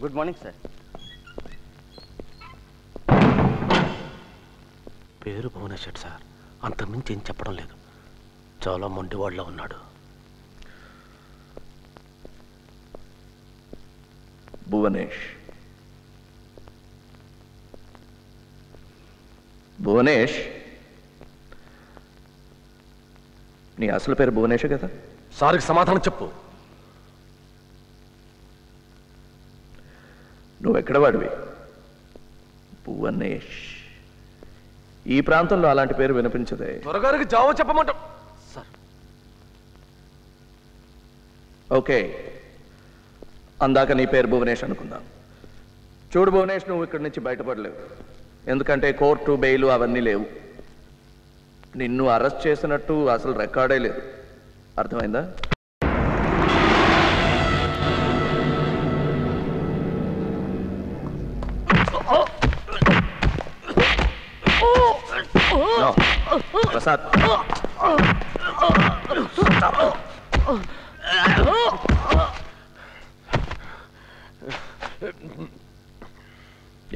Good morning sir. పేరు Bhubaneswar sir, అంతకుమించి ఏం చెప్పడం లేదు. చాలా మొండివాళ్ళలో ఉన్నాడు. భువనేష్, నీ అసలు పేరు భువనేష్ కదా? సార్కి సమాధానం చెప్పు. నువ్వెక్కడ వాడివి? భువనేష్. ఈ ప్రాంతంలో అలాంటి పేరు వినిపించదే. త్వరగారికి జావో చెప్పమంట సార్. ఓకే, అందాక నీ పేరు భువనేష్ అనుకుందాం. చూడు భువనేష్, నువ్వు ఇక్కడి నుంచి బయటపడలేవు. ఎందుకంటే కోర్టు, బెయిలు అవన్నీ లేవు. నిన్ను అరెస్ట్ చేసినట్టు అసలు రికార్డే లేదు. అర్థమైందా? ప్రసాద్,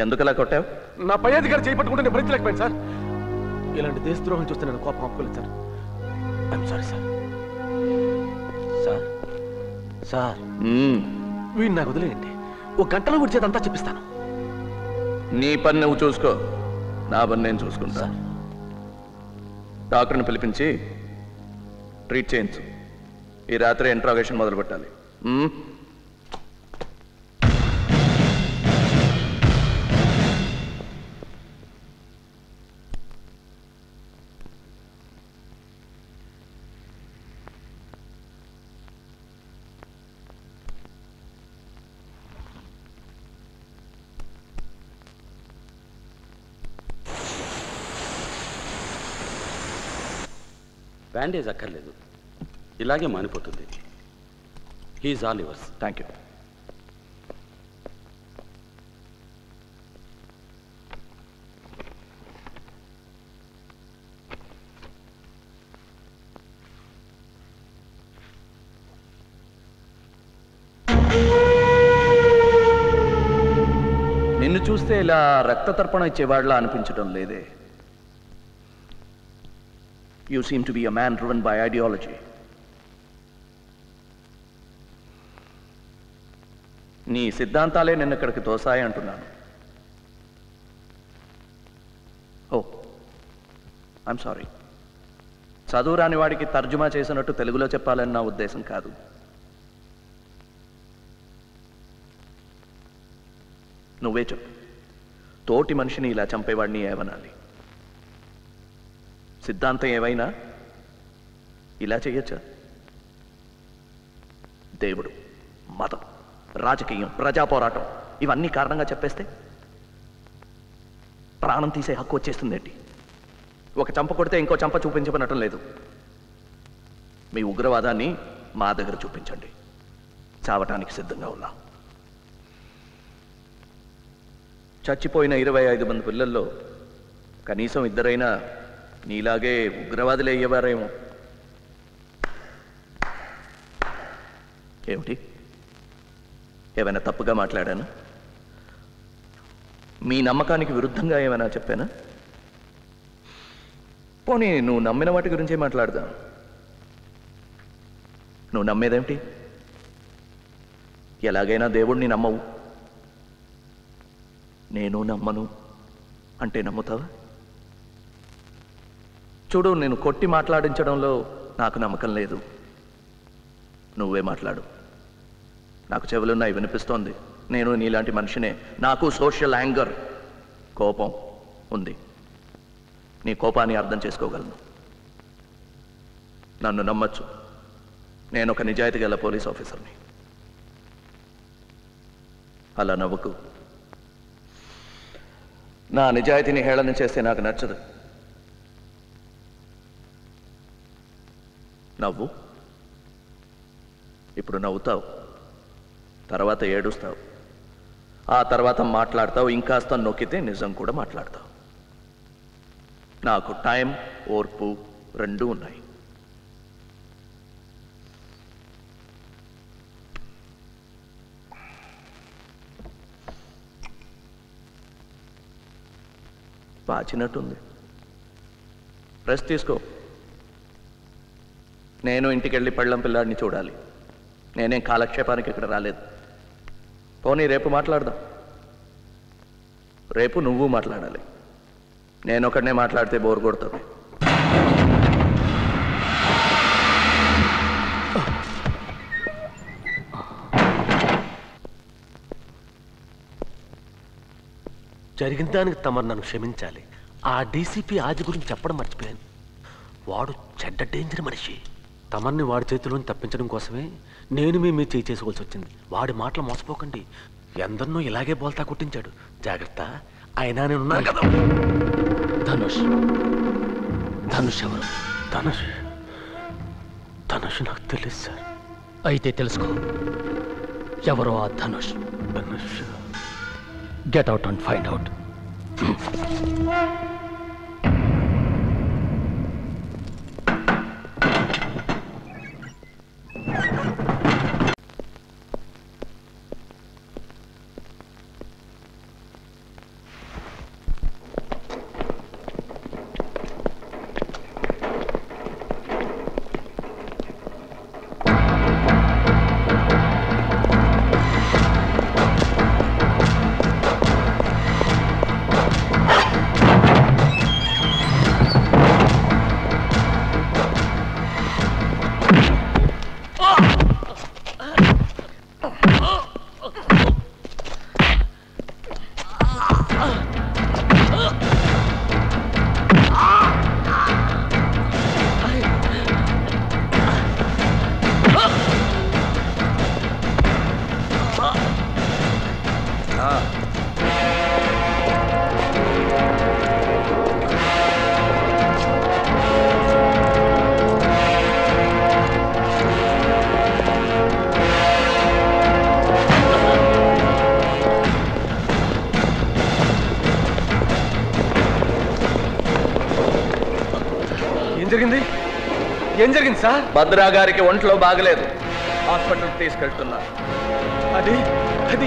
ఎందుకలా కొట్టావు? నా పై అధికారి చేపట్టుకుంటే నేను భరించలేకపోయాను సార్. ఇలాంటి దేశద్రోహం చూస్తే నేను కోపం ఆపుకోలేదు sir. I'm sorry sir. Sir sir వీడిని నాకు వదిలేయండి. ఒక గంటలో విడిచేదంతా చెప్పిస్తాను. నీ పని నువ్వు చూసుకో, నా పని నేను చూసుకుంటా. డాక్టర్ని పిలిపించి ట్రీట్ చేయించు. ఈ రాత్రి ఇంట్రాగేషన్ మొదలు పెట్టాలి. బ్యాండేజ్ అక్కర్లేదు, ఇలాగే మానిపోతుంది. He's all yours. Thank you. నిన్ను చూస్తే ఇలా రక్త తర్పణ ఇచ్చేవాళ్ళ అనిపించడం లేదే. You seem to be a man driven by ideology. నీ సిద్ధాంతాలే నిన్ను ఇక్కడికి తోసాయి అంటున్నాను. ఓ, ఐఎమ్ సారీ. చదువు రాని వాడికి తర్జుమా చేసినట్టు తెలుగులో చెప్పాలని నా ఉద్దేశం కాదు. నువ్వే చెప్పు, తోటి మనిషిని ఇలా చంపేవాడిని ఏమనాలి? సిద్ధాంతం ఏవైనా ఇలా చేయొచ్చా? దేవుడు, మతం, రాజకీయం, ప్రజా పోరాటం ఇవన్నీ కారణంగా చెప్పేస్తే ప్రాణం తీసే హక్కు వచ్చేస్తుందేంటి? ఒక చంప కొడితే ఇంకో చంప చూపించమనటం లేదు. మీ ఉగ్రవాదాన్ని మా దగ్గర చూపించండి, చావటానికి సిద్ధంగా ఉన్నా. చచ్చిపోయిన 25 మంది పిల్లల్లో కనీసం ఇద్దరైనా నీలాగే ఉగ్రవాదులు అయ్యేవారేమో. ఏమిటి, ఏమైనా తప్పుగా మాట్లాడాను? మీ నమ్మకానికి విరుద్ధంగా ఏమైనా చెప్పానా? పోనీ నువ్వు నమ్మిన వాటి గురించే మాట్లాడదాం. నువ్వు నమ్మేదేమిటి? ఎలాగైనా దేవుణ్ణి నమ్మవు. నేను నమ్మను అంటే నమ్ముతావా? చూడు, నేను కొట్టి మాట్లాడించడంలో నాకు నమ్మకం లేదు. నువ్వే మాట్లాడు. నాకు చెవులున్నాయి, వినిపిస్తోంది. నేను నీలాంటి మనిషినే. నాకు సోషల్ యాంగర్, కోపం ఉంది. నీ కోపాన్ని అర్థం చేసుకోగలను. నన్ను నమ్మచ్చు. నేను ఒక నిజాయితీ గల పోలీస్ ఆఫీసర్ని. అలా నవ్వుకు. నా నిజాయితీని హేళన చేస్తే నాకు నచ్చదు. నవ్వు. ఇప్పుడు నవ్వుతావు, తర్వాత ఏడుస్తావు, ఆ తర్వాత మాట్లాడతావు. ఇంకాస్త నొక్కితే నిజం కూడా మాట్లాడతావు. నాకు టైం, ఓర్పు రెండూ ఉన్నాయి. వాచినట్టుంది. రెస్ట్ తీసుకో. నేను ఇంటికి వెళ్ళి పెళ్ళం పిల్లాడిని చూడాలి. నేనేం కాలక్షేపానికి ఇక్కడ రాలేదు. పోనీ రేపు మాట్లాడదాం. రేపు నువ్వు మాట్లాడాలి. నేను ఒకడనే మాట్లాడితే బోర్ కొడుతుంది. జరిగిన దానికి తమరు నన్ను క్షమించాలి. ఆ డీసీపీ ఆది గురించి చెప్పడం మర్చిపోయాను. వాడు చెడ్డ డేంజర్ మనిషి. తమర్ని వాడి చేతిలోని తప్పించడం కోసమే నేను మీ చేయి చేసుకోవాల్సి వచ్చింది. వాడి మాటలు మోసపోకండి. ఎందరినో ఇలాగే బోల్తా కొట్టించాడు. జాగ్రత్త. అయినా నేనున్నాను కదా. ధనుష్ ధనుష్ ఎవరు? ధనుష్ నాకు తెలియదు సార్. అయితే తెలుసుకో ఎవరో ఆ Dhanush. Get out and find out. ఏం జరిగింది సార్? భద్రా గారికి ఒంట్లో బాగలేదు. హాస్పిటల్కి తీసుకెళ్తున్నా. అది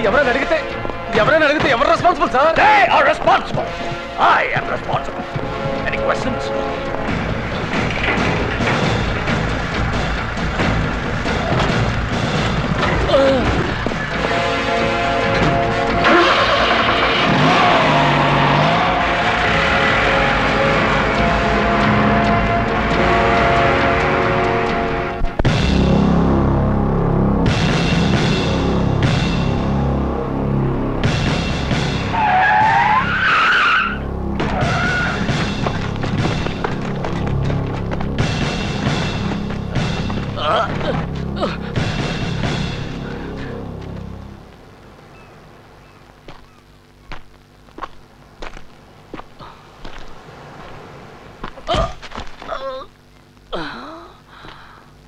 ఎవరైనా అడిగితే ఎవరు responsible sir? Responsible. I am responsible. Any questions?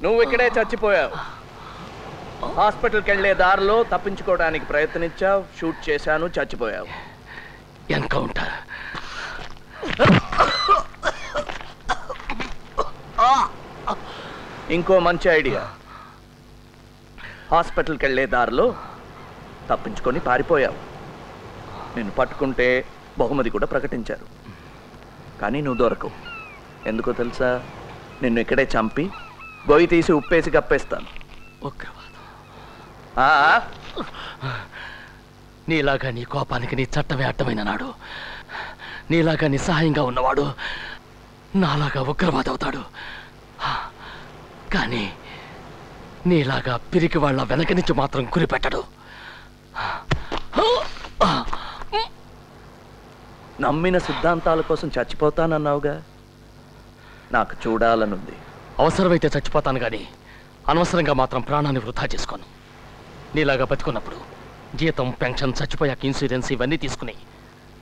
నువ్వు ఇక్కడే చచ్చిపోయావు. హాస్పిటల్కి వెళ్లే దారిలో తప్పించుకోవడానికి ప్రయత్నించావు. షూట్ చేశాను, చచ్చిపోయావు. ఎన్కౌంటర్. ఇంకో మంచి ఐడియా. హాస్పిటల్కి వెళ్లే దారిలో తప్పించుకొని పారిపోయావు. నిన్ను పట్టుకుంటే బహుమతి కూడా ప్రకటించారు. కానీ నువ్వు దొరకవు. ఎందుకో తెలుసా? నిన్ను ఇక్కడే చంపి గొయ్యి తీసి ఉప్పేసి కప్పేస్తాను. నీలాగా నీ కోపానికి నీ చట్టమే అడ్డమైన నాడు, నీలాగా నిస్సహాయంగా ఉన్నవాడు నాలాగా ఉగ్రవాది అవుతాడు. కానీ నీలాగా పిరికి వాళ్ళ వెనక నుంచి మాత్రం గురిపెట్టడు. నమ్మిన సిద్ధాంతాల కోసం చచ్చిపోతానన్నావుగా. నాకు చూడాలనుంది. అవసరమైతే చచ్చిపోతాను కానీ అనవసరంగా మాత్రం ప్రాణాన్ని వృధా చేసుకోను. నీలాగా బతుకున్నప్పుడు జీతం, పెన్షన్, చచ్చిపోయాక ఇన్సూరెన్స్ ఇవన్నీ తీసుకుని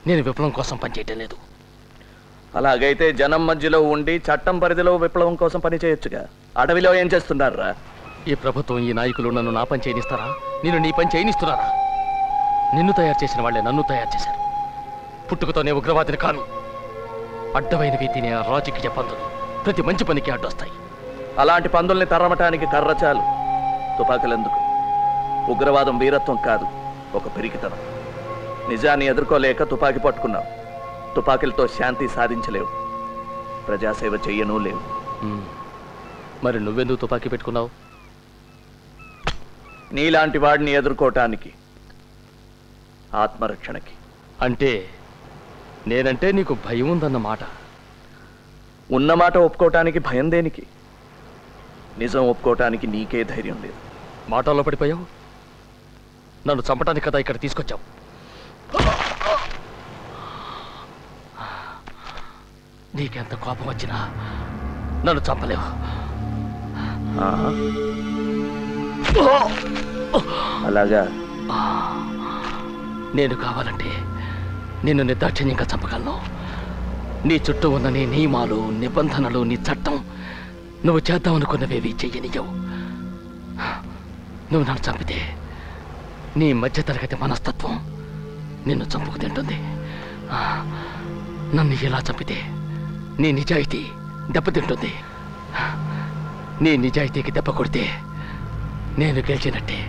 నేను విప్లవం కోసం పనిచేయటం లేదు. అలాగైతే జనం మధ్యలో ఉండి చట్టం పరిధిలో విప్లవం కోసం పని చేయొచ్చుగా. అడవిలో ఏం చేస్తున్నారా? ఈ ప్రభుత్వం, ఈ నాయకులు నన్ను నా పని చేయనిస్తారా? నేను నీ పని చేయనిస్తున్నారా? నిన్ను తయారు చేసిన వాళ్ళే నన్ను తయారు చేశారు. పుట్టుకతోనే ఉగ్రవాదిని కాను. అడ్డమైనవి తినే రాజకీయ పందులు ప్రతి మంచి పనికి అడ్డొస్తాయి. అలాంటి పందుల్ని తరమటానికి కర్ర చాలు. తుపాకులెందుకు? ఉగ్రవాదం వీరత్వం కాదు, ఒక పిరికితనం. నిజాన్ని ఎదుర్కోలేక తుపాకీ పట్టుకున్నావు. తుపాకీలతో శాంతి సాధించలేవు, ప్రజాసేవ చెయ్యను లేవు. మరి నువ్వెందుకు తుపాకీ పెట్టుకున్నావు? నీలాంటి వాడిని ఎదుర్కోవటానికి, ఆత్మరక్షణకి. అంటే నేనంటే నీకు భయం ఉందన్నమాట. ఉన్నమాట ఒప్పుకోవటానికి భయం దేనికి? నిజం ఒప్పుకోవటానికి నీకే ధైర్యం లేదు. మాటల్లో పడిపోయావు. నన్ను చంపటానికి కదా ఇక్కడ తీసుకొచ్చావు. నీకెంత కోపం వచ్చినా నన్ను చంపలేవు. అలాగా? నేను కావాలంటే నిన్ను నిర్దాక్షిణ్యంగా చంపగలను. నీ చుట్టూ ఉన్న నీ నియమాలు, నిబంధనలు, నీ చట్టం నువ్వు చేద్దామనుకున్నవేవి చెయ్యనియవు. నువ్వు నన్ను చంపితే నీ మధ్యతరగతి మనస్తత్వం నిన్ను చంపుకు తింటుంది. నన్ను ఇలా చంపితే నీ నిజాయితీ దెబ్బతింటుంది. నీ నిజాయితీకి దెబ్బ కొడితే నేను గెలిచినట్టే.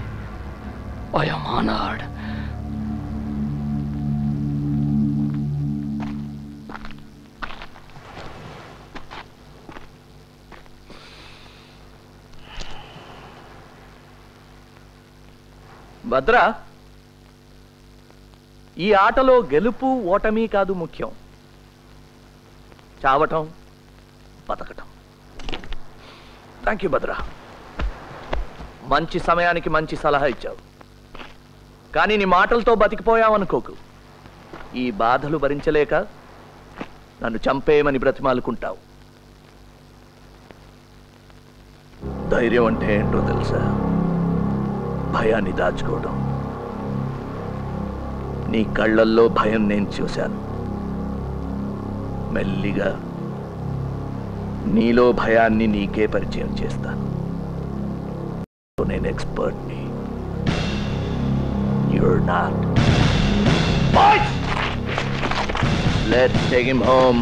I am honoured. భద్రా, ఈ ఆటలో గెలుపు ఓటమి కాదు ముఖ్యం, చావటం, బతకటం. Thank you Bhadra. మంచి సమయానికి మంచి సలహా ఇచ్చావు. కానీ నీ మాటలతో బతికిపోయావనుకోకు. ఈ బాధలు భరించలేక నన్ను చంపేయమని బ్రతిమాలుకుంటావు. ధైర్యం అంటే ఏంటో తెలుసా? భయాన్ని దాచుకోవడం. నీ కళ్ళల్లో భయం నేను చూశాను. మెల్లిగా నీలో భయాన్ని నీకే పరిచయం చేస్తాను. నేను ఎక్స్పర్ట్ని. You're not. Let's take him home.